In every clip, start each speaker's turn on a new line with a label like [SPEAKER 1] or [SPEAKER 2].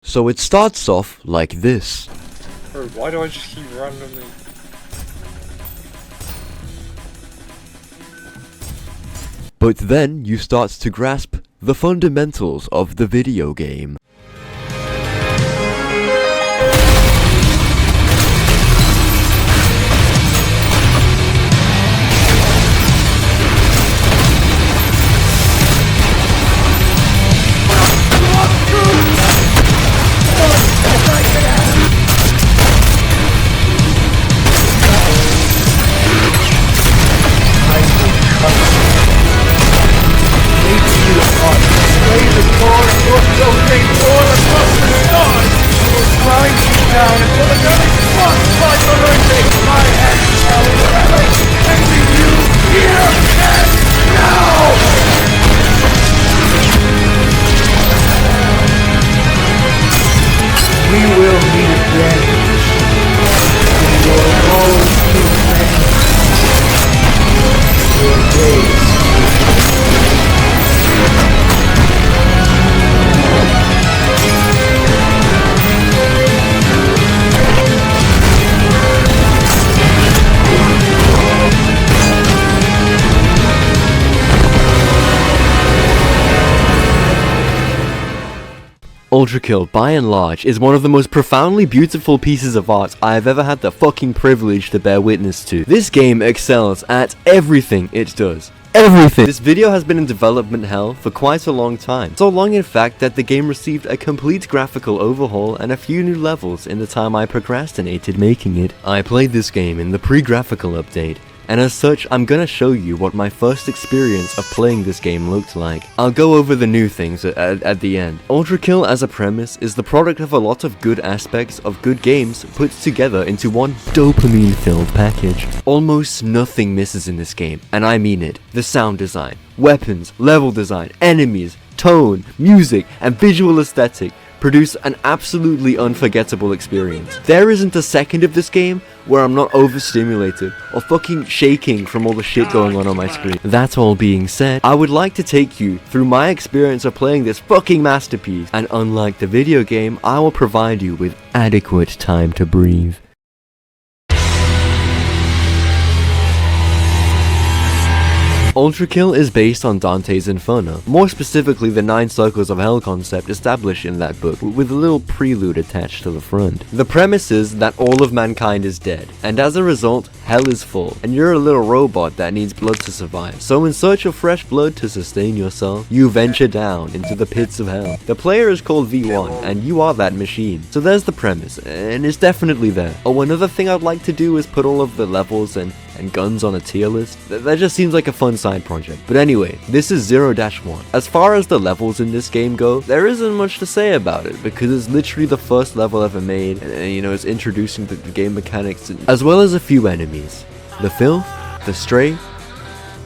[SPEAKER 1] So it starts off like this.
[SPEAKER 2] Bro, why do I just keep randomly...
[SPEAKER 1] But then you start to grasp the fundamentals of the video game. ULTRAKILL, by and large, is one of the most profoundly beautiful pieces of art I have ever had the fucking privilege to bear witness to. This game excels at everything it does. Everything! This video has been in development hell for quite a long time. So long in fact that the game received a complete graphical overhaul and a few new levels in the time I procrastinated making it. I played this game in the pre-graphical update, and as such, I'm gonna show you what my first experience of playing this game looked like. I'll go over the new things at the end. ULTRAKILL as a premise is the product of a lot of good aspects of good games put together into one dopamine-filled package. Almost nothing misses in this game, and I mean it. The sound design, weapons, level design, enemies, tone, music, and visual aesthetic produce an absolutely unforgettable experience. There isn't a second of this game where I'm not overstimulated or fucking shaking from all the shit going on my screen. That all being said, I would like to take you through my experience of playing this fucking masterpiece, and unlike the video game, I will provide you with adequate time to breathe. ULTRAKILL is based on Dante's Inferno, more specifically the 9 Circles of Hell concept established in that book, with a little prelude attached to the front. The premise is that all of mankind is dead, and as a result, hell is full, and you're a little robot that needs blood to survive. So in search of fresh blood to sustain yourself, you venture down into the pits of hell. The player is called V1, and you are that machine. So there's the premise, and it's definitely there. Oh, another thing I'd like to do is put all of the levels and guns on a tier list. That just seems like a fun side project. But anyway, this is 0-1. As far as the levels in this game go, there isn't much to say about it, because it's literally the first level ever made, and you know, it's introducing the game mechanics, as well as a few enemies. The Filth, the Stray,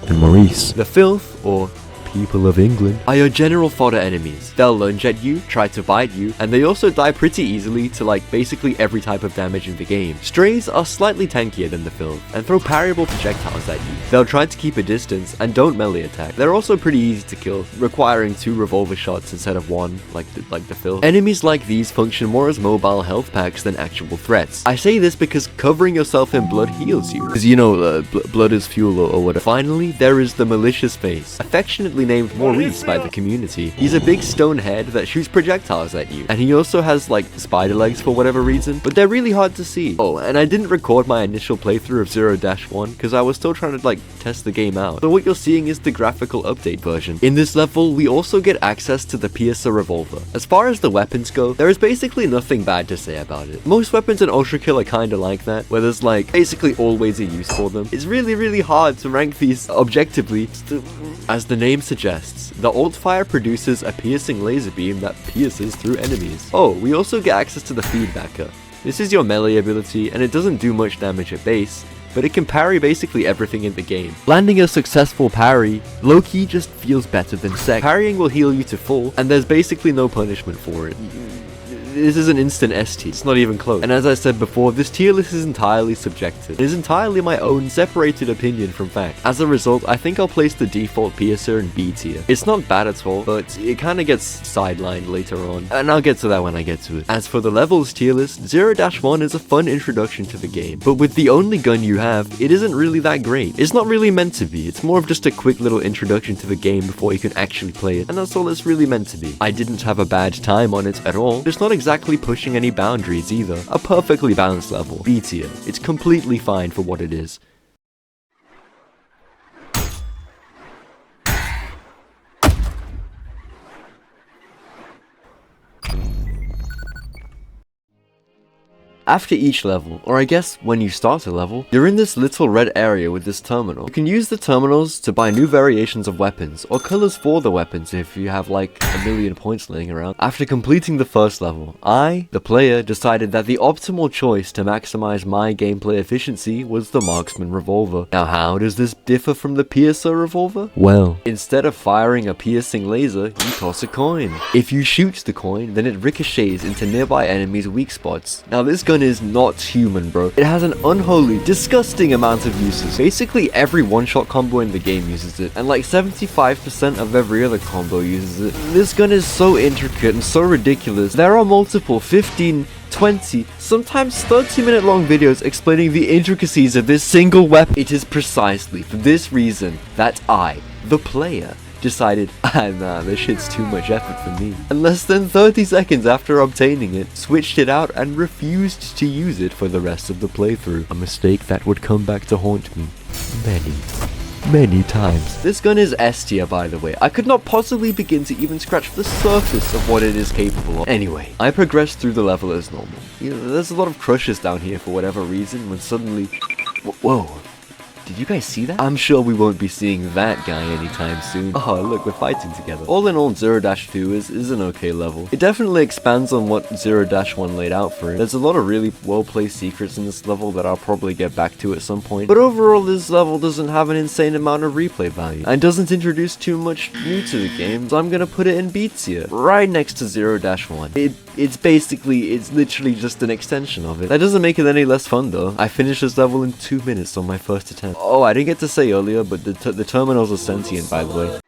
[SPEAKER 1] and Maurice. The Filth, or people of England, are your general fodder enemies. They'll lunge at you, try to bite you, and they also die pretty easily to like basically every type of damage in the game. Strays are slightly tankier than the Filth, and throw parryable projectiles at you. They'll try to keep a distance, and don't melee attack. They're also pretty easy to kill, requiring 2 revolver shots instead of 1, like the Filth. Enemies like these function more as mobile health packs than actual threats. I say this because covering yourself in blood heals you, because you know, blood is fuel or whatever. Finally, there is the malicious face, affectionately named Maurice by the community. He's a big stone head that shoots projectiles at you, and he also has like spider legs for whatever reason, but they're really hard to see. Oh, and I didn't record my initial playthrough of 0-1 because I was still trying to like test the game out, so what you're seeing is the graphical update version. In this level, we also get access to the Piercer revolver. As far as the weapons go, there is basically nothing bad to say about it. Most weapons in ULTRAKILL are kinda like that, where there's like basically always a use for them. It's really hard to rank these objectively. As the name suggests, the Alt-Fire produces a piercing laser beam that pierces through enemies. Oh, we also get access to the Feedbacker. This is your melee ability, and it doesn't do much damage at base, but it can parry basically everything in the game. Landing a successful parry, low-key just feels better than sec. Parrying will heal you to full, and there's basically no punishment for it. This is an instant S tier. It's not even close. And as I said before, this tier list is entirely subjective. It is entirely my own separated opinion from fact. As a result, I think I'll place the default piercer in B tier. It's not bad at all, but it kind of gets sidelined later on, and I'll get to that when I get to it. As for the levels tier list, 0-1 is a fun introduction to the game, but with the only gun you have, it isn't really that great. It's not really meant to be. It's more of just a quick little introduction to the game before you can actually play it, and that's all it's really meant to be. I didn't have a bad time on it at all. It's not exactly pushing any boundaries either. A perfectly balanced level. B tier. It's completely fine for what it is. After each level, or I guess when you start a level, you're in this little red area with this terminal. You can use the terminals to buy new variations of weapons, or colors for the weapons if you have like a million points laying around. After completing the first level, I, the player, decided that the optimal choice to maximize my gameplay efficiency was the Marksman revolver. Now how does this differ from the piercer revolver? Well, instead of firing a piercing laser, you toss a coin. If you shoot the coin, then it ricochets into nearby enemies' weak spots. Now this gun is not human, bro. It has an unholy, disgusting amount of uses. Basically every one-shot combo in the game uses it, and like 75% of every other combo uses it. This gun is so intricate and so ridiculous. There are multiple 15, 20, sometimes 30-minute long videos explaining the intricacies of this single weapon. It is precisely for this reason that I, the player, decided, nah, this shit's too much effort for me. And less than 30 seconds after obtaining it, switched it out and refused to use it for the rest of the playthrough. A mistake that would come back to haunt me many times. This gun is S tier, by the way. I could not possibly begin to even scratch the surface of what it is capable of. Anyway, I progressed through the level as normal. You know, there's a lot of crushes down here for whatever reason, when suddenly... Whoa. Did you guys see that? I'm sure we won't be seeing that guy anytime soon. Oh, look, we're fighting together. All in all, 0-2 is an okay level. It definitely expands on what 0-1 laid out for it. There's a lot of really well-placed secrets in this level that I'll probably get back to at some point. But overall, this level doesn't have an insane amount of replay value, and doesn't introduce too much new to the game, so I'm gonna put it in B tier, right next to 0-1. It's literally just an extension of it. That doesn't make it any less fun though. I finished this level in 2 minutes on my first attempt. Oh, I didn't get to say earlier, but the terminals are sentient, by the way.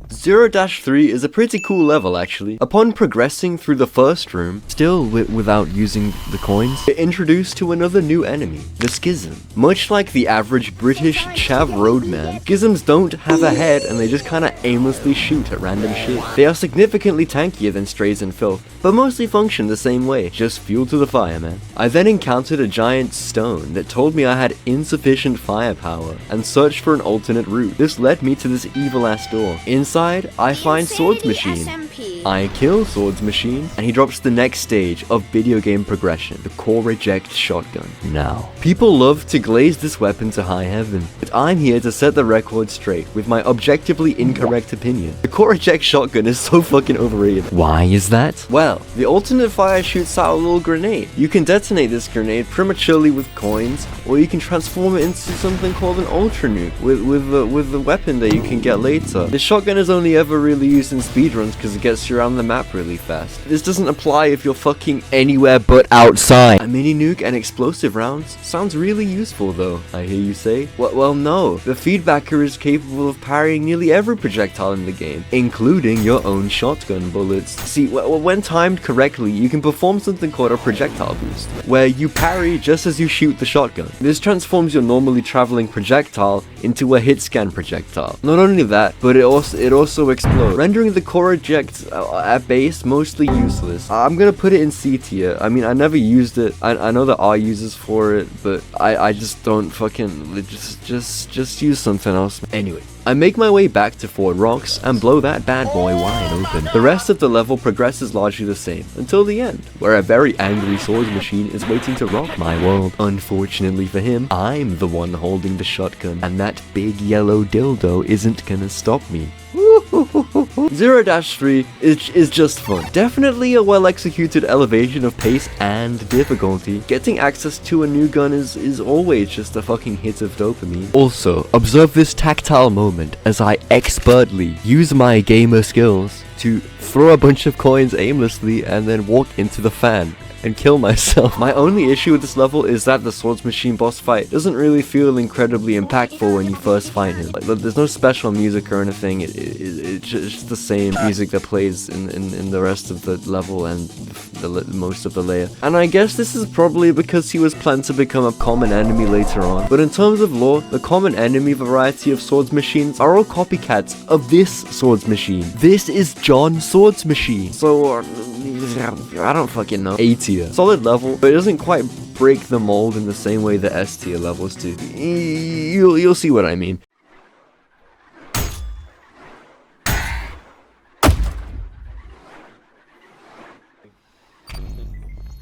[SPEAKER 1] 0-3 is a pretty cool level actually. Upon progressing through the first room, still without using the coins, you're introduced to another new enemy, the Schism. Much like the average British chav roadman, Schisms don't have a head and they just kinda aimlessly shoot at random shit. They are significantly tankier than Strays and Filth, but mostly function the same way, just fuel to the fire, man. I then encountered a giant stone that told me I had insufficient firepower and searched for an alternate route. This led me to this evil ass door. Inside, I find Swords Machine. I kill Swords Machine, and he drops the next stage of video game progression, the Core Reject Shotgun. Now, people love to glaze this weapon to high heaven, but I'm here to set the record straight with my objectively incorrect opinion. The Core Reject Shotgun is so fucking overrated. Why is that? Well, the alternate fire shoots out a little grenade. You can detonate this grenade prematurely with coins, or you can transform it into something called an Ultra Nuke with the weapon that you can get later. The shotgun is only ever really used in speedruns because it gets you around the map really fast. This doesn't apply if you're fucking anywhere but outside. A mini nuke and explosive rounds sounds really useful though, I hear you say. Well no, the feedbacker is capable of parrying nearly every projectile in the game, including your own shotgun bullets. See, when timed correctly, you can perform something called a projectile boost, where you parry just as you shoot the shotgun. This transforms your normally traveling projectile into a hit scan projectile. Not only that, but it also explodes, rendering the Core Reject at base mostly useless. I'm gonna put it in C tier. I mean, I never used it. I know there are users for it, but I just don't fucking just use something else. Anyway, I make my way back to Fort Rocks and blow that bad boy wide open. The rest of the level progresses largely the same, until the end, where a very angry Swords Machine is waiting to rock my world. Unfortunately for him, I'm the one holding the shotgun, and that big yellow dildo isn't gonna stop me. 0-3 is just fun. Definitely a well-executed elevation of pace and difficulty. Getting access to a new gun is always just a fucking hit of dopamine. Also, observe this tactile moment as I expertly use my gamer skills to throw a bunch of coins aimlessly and then walk into the fan and kill myself. My only issue with this level is that the Swords Machine boss fight doesn't really feel incredibly impactful when you first fight him. Like, there's no special music or anything. It's just the same music that plays in the rest of the level and most of the layer. And I guess this is probably because he was planned to become a common enemy later on. But in terms of lore, the common enemy variety of Swords Machines are all copycats of this Swords Machine. This is John Swords Machine. So, I don't fucking know. A tier. Solid level, but it doesn't quite break the mold in the same way the S tier levels do. You'll see what I mean.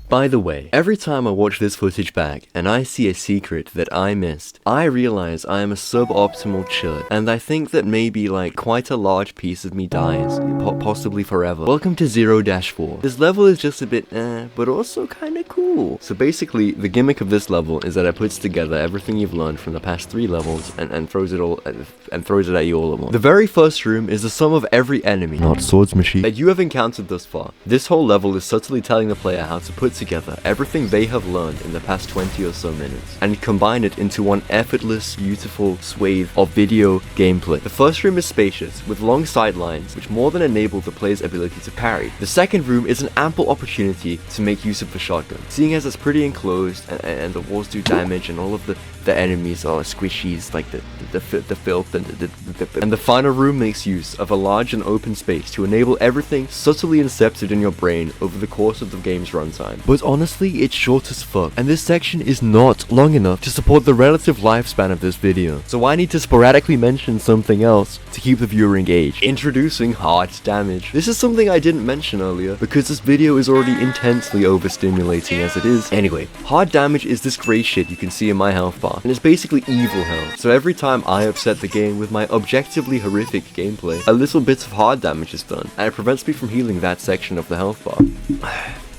[SPEAKER 1] By the way, every time I watch this footage back and I see a secret that I missed, I realize I am a suboptimal chud, and I think that maybe like quite a large piece of me dies, possibly forever. Welcome to 0-4. This level is just a bit but also kinda cool. So basically, the gimmick of this level is that it puts together everything you've learned from the past 3 levels and throws it at you all at once. The very first room is the sum of every enemy, not Swords Machine, that you have encountered thus far. This whole level is subtly telling the player how to put together everything they have learned in the past 20 or so minutes and combine it into one effortless, beautiful swathe of video gameplay. The first room is spacious, with long sidelines, which more than enable the player's ability to parry. The second room is an ample opportunity to make use of the shotgun, seeing as it's pretty enclosed and the walls do damage and all of the enemies are squishies like the filth and the final room makes use of a large and open space to enable everything subtly incepted in your brain over the course of the game's runtime. But honestly, it's short as fuck, and this section is not long enough to support the relative lifespan of this video, so I need to sporadically mention something else to keep the viewer engaged. Introducing hard damage. This is something I didn't mention earlier because this video is already intensely overstimulating as it is. Anyway, hard damage is this grey shit you can see in my health bar, and it's basically evil health. So every time I upset the game with my objectively horrific gameplay, a little bit of hard damage is done, and it prevents me from healing that section of the health bar.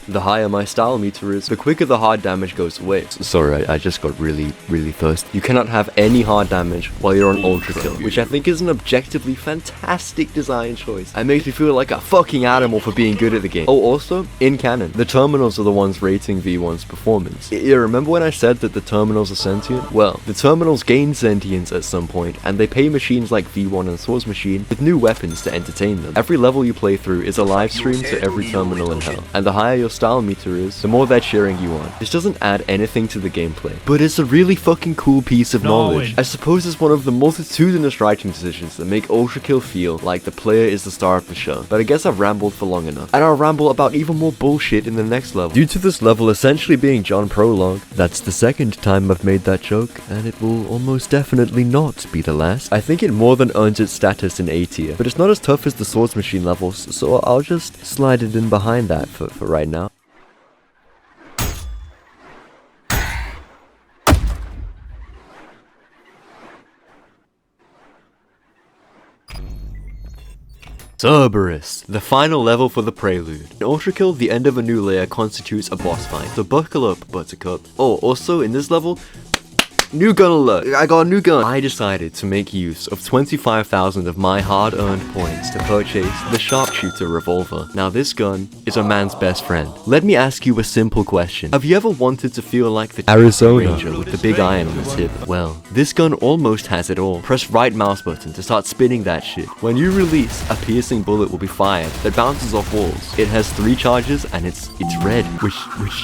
[SPEAKER 1] The higher my style meter is, the quicker the hard damage goes away. Sorry, I just got really thirsty. You cannot have any hard damage while you're on ULTRAKILL, which I think is an objectively fantastic design choice. It makes me feel like a fucking animal for being good at the game. Oh, also, in canon, the terminals are the ones rating V1's performance. You remember when I said that the terminals are sentient? Well, the terminals gain sentience at some point, and they pay machines like V1 and Swords Machine with new weapons to entertain them. Every level you play through is a live stream to every terminal in hell, and the higher your style meter is, the more they're cheering you on. This doesn't add anything to the gameplay, but it's a really fucking cool piece of knowledge. I suppose it's one of the multitudinous writing decisions that make ULTRAKILL feel like the player is the star of the show. But I guess I've rambled for long enough, and I'll ramble about even more bullshit in the next level. Due to this level essentially being John Prologue, that's the second time I've made that joke, and it will almost definitely not be the last. I think it more than earns its status in A tier, but it's not as tough as the Swords Machine levels, so I'll just slide it in behind that for right now. Cerberus, the final level for the Prelude. In ULTRAKILL, the end of a new layer constitutes a boss fight, so buckle up, Buttercup. Oh, also in this level, new gun alert! I got a new gun! I decided to make use of 25,000 of my hard-earned points to purchase the Sharpshooter revolver. Now this gun is a man's best friend. Let me ask you a simple question. Have you ever wanted to feel like the Arizona Ranger with the big iron on its hip? Well, this gun almost has it all. Press right mouse button to start spinning that shit. When you release, a piercing bullet will be fired that bounces off walls. It has 3 charges and it's red, which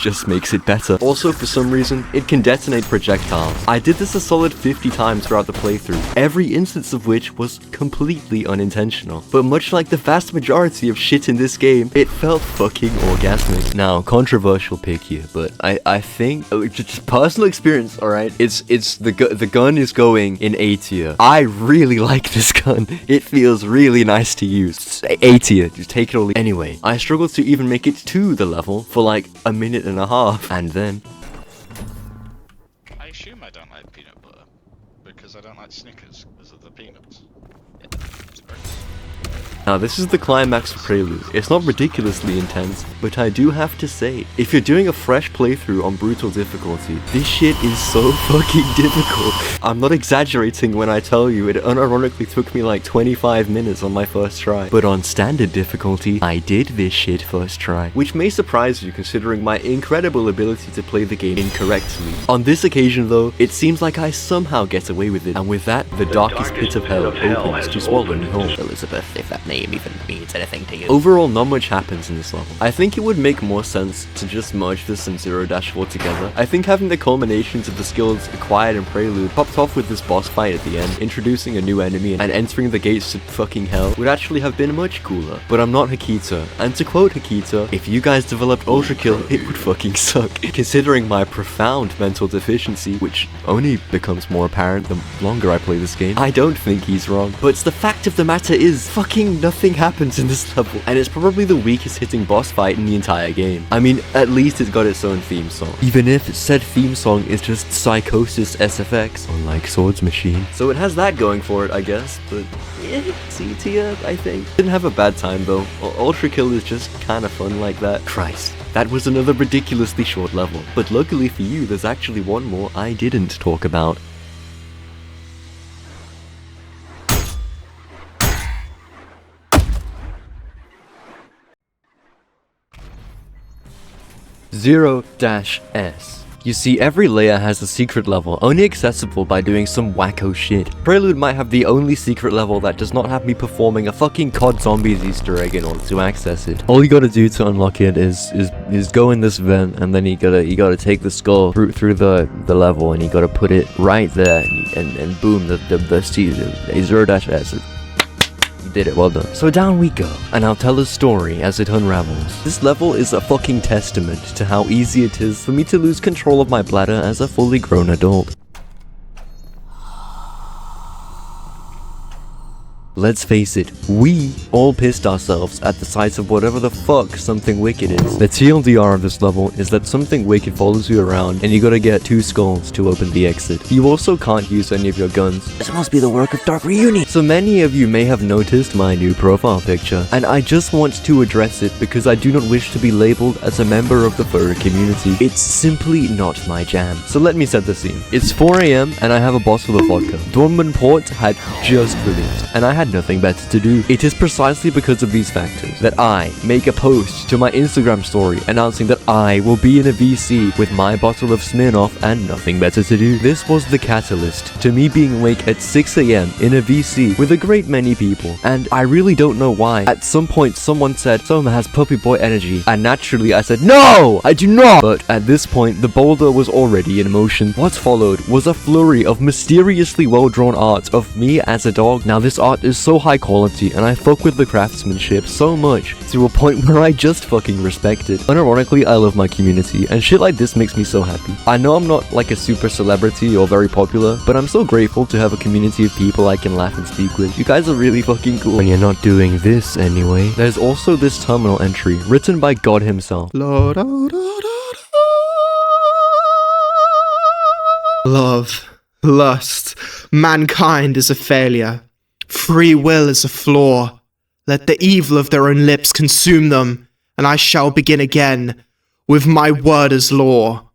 [SPEAKER 1] just makes it better. Also, for some reason, it can detonate projectiles. I did this a solid 50 times throughout the playthrough, every instance of which was completely unintentional. But much like the vast majority of shit in this game, it felt fucking orgasmic. Now, controversial pick here, but I think, just personal experience, alright? The gun is going in A tier. I really like this gun. It feels really nice to use. A tier, just take it or leave. Anyway, I struggled to even make it to the level for like a minute and a half, and then
[SPEAKER 2] I assume I don't like peanut butter because I don't like Snickers because of the peanuts. Yeah, it's gross.
[SPEAKER 1] Now this is the climax of Prelude. It's not ridiculously intense, but I do have to say, if you're doing a fresh playthrough on brutal difficulty, this shit is so fucking difficult. I'm not exaggerating when I tell you it unironically took me like 25 minutes on my first try. But on standard difficulty, I did this shit first try, which may surprise you considering my incredible ability to play the game incorrectly. On this occasion though, it seems like I somehow get away with it, and with that, the darkest pit of hell opens to swallow me whole. Elizabeth, if that name even means anything to you. Overall, not much happens in this level. I think it would make more sense to just merge this and 0-4 together. I think having the culminations of the skills acquired in Prelude popped off with this boss fight at the end, introducing a new enemy and entering the gates to fucking hell would actually have been much cooler. But I'm not Hikita, and to quote Hikita, if you guys developed ULTRAKILL, it would fucking suck. Considering my profound mental deficiency, which only becomes more apparent the longer I play this game, I don't think he's wrong. But the fact of the matter is, fucking nothing happens in this level, and it's probably the weakest hitting boss fight in the entire game. I mean, at least it's got its own theme song, even if said theme song is just Psychosis SFX, unlike Swords Machine. So it has that going for it, I guess, but C tier, I think. Didn't have a bad time though. ULTRAKILL is just kinda fun like that. Christ, that was another ridiculously short level, but luckily for you, there's actually one more I didn't talk about. (0-S). You see, every layer has a secret level, only accessible by doing some wacko shit. Prelude might have the only secret level that does not have me performing a fucking COD Zombies Easter egg in order to access it. All you gotta do to unlock it is go in this vent, and then you gotta take the skull through the level, and you gotta put it right there, and boom, the 0-S. You did it, well done. So down we go, and I'll tell a story as it unravels. This level is a fucking testament to how easy it is for me to lose control of my bladder as a fully grown adult. Let's face it, we all pissed ourselves at the sight of whatever the fuck Something Wicked is. The TLDR of this level is that Something Wicked follows you around and you gotta get 2 skulls to open the exit. You also can't use any of your guns. This must be the work of Dark Reunion. So many of you may have noticed my new profile picture, and I just want to address it because I do not wish to be labeled as a member of the furry community. It's simply not my jam. So let me set the scene. It's 4 AM and I have a bottle of vodka. Dortmund Port had just released, and I had nothing better to do. It is precisely because of these factors that I make a post to my Instagram story announcing that I will be in a VC with my bottle of Smirnoff and nothing better to do. This was the catalyst to me being awake at 6 AM in a VC with a great many people, and I really don't know why. At some point someone said, Soma has puppy boy energy, and naturally I said, no, I do not! But at this point the boulder was already in motion. What followed was a flurry of mysteriously well-drawn art of me as a dog. Now this art is so high quality, and I fuck with the craftsmanship so much to a point where I just fucking respect it. Unironically, I love my community, and shit like this makes me so happy. I know I'm not like a super celebrity or very popular, but I'm so grateful to have a community of people I can laugh and speak with. You guys are really fucking cool. When you're not doing this anyway. There's also this terminal entry written by God himself.
[SPEAKER 3] Love, lust, mankind is a failure. Free will is a flaw. Let the evil of their own lips consume them, and I shall begin again with my word as law.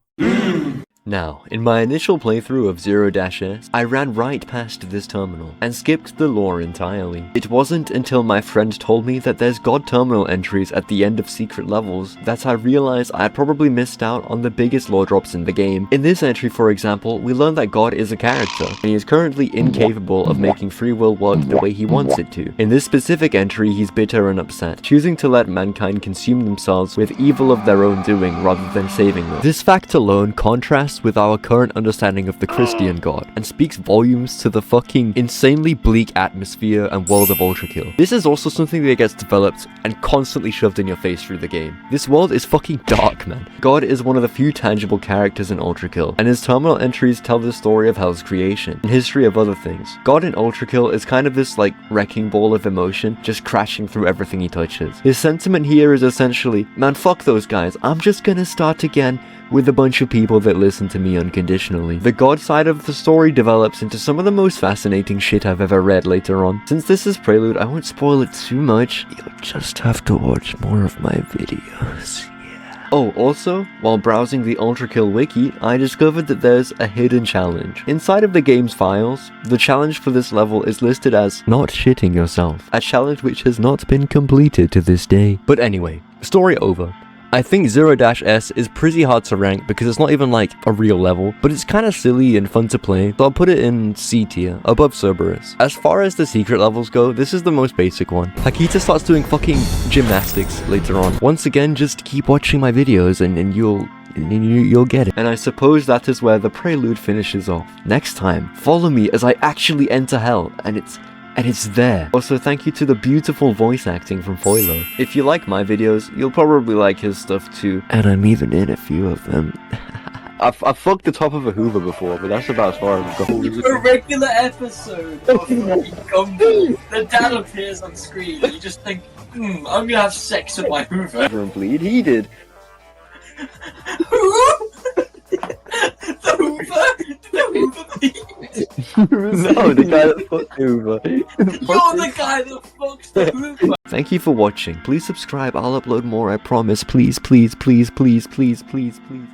[SPEAKER 1] Now, in my initial playthrough of 0-S, I ran right past this terminal and skipped the lore entirely. It wasn't until my friend told me that there's God terminal entries at the end of secret levels that I realized I had probably missed out on the biggest lore drops in the game. In this entry, for example, we learn that God is a character, and he is currently incapable of making free will work the way he wants it to. In this specific entry, he's bitter and upset, choosing to let mankind consume themselves with evil of their own doing rather than saving them. This fact alone contrasts with our current understanding of the Christian God, and speaks volumes to the fucking insanely bleak atmosphere and world of ULTRAKILL. This is also something that gets developed and constantly shoved in your face through the game. This world is fucking dark, man. God is one of the few tangible characters in ULTRAKILL, and his terminal entries tell the story of Hell's creation, and history of other things. God in ULTRAKILL is kind of this like wrecking ball of emotion, just crashing through everything he touches. His sentiment here is essentially, man, fuck those guys, I'm just gonna start again with a bunch of people that listen listen to me unconditionally. The God side of the story develops into some of the most fascinating shit I've ever read later on. Since this is Prelude, I won't spoil it too much. You'll just have to watch more of my videos. Oh, also, while browsing the ULTRAKILL wiki, I discovered that there's a hidden challenge. Inside of the game's files, the challenge for this level is listed as not shitting yourself, a challenge which has not been completed to this day. But anyway, story over. I think 0-S is pretty hard to rank because it's not even like a real level, but it's kind of silly and fun to play, so I'll put it in C tier, above Cerberus. As far as the secret levels go, this is the most basic one. Hakita starts doing fucking gymnastics later on. Once again, just keep watching my videos and you'll get it. And I suppose that is where the Prelude finishes off. Next time, follow me as I actually enter hell, and it's there. Also, thank you to the beautiful voice acting from Foilo. If you like my videos, you'll probably like his stuff too. And I'm even in a few of them. I've fucked the top of a Hoover before, but that's about as far as I've gone.
[SPEAKER 4] A regular episode of Gumball, the dad appears on screen, and you just think, I'm gonna have sex with my Hoover.
[SPEAKER 1] And bleed, he did.
[SPEAKER 4] The Hoover beat.
[SPEAKER 1] No, the guy that fucked Hoover.
[SPEAKER 4] You're the guy that fucks the Hoover.
[SPEAKER 1] Thank you for watching. Please subscribe. I'll upload more, I promise. Please, please, please, please, please, please, please.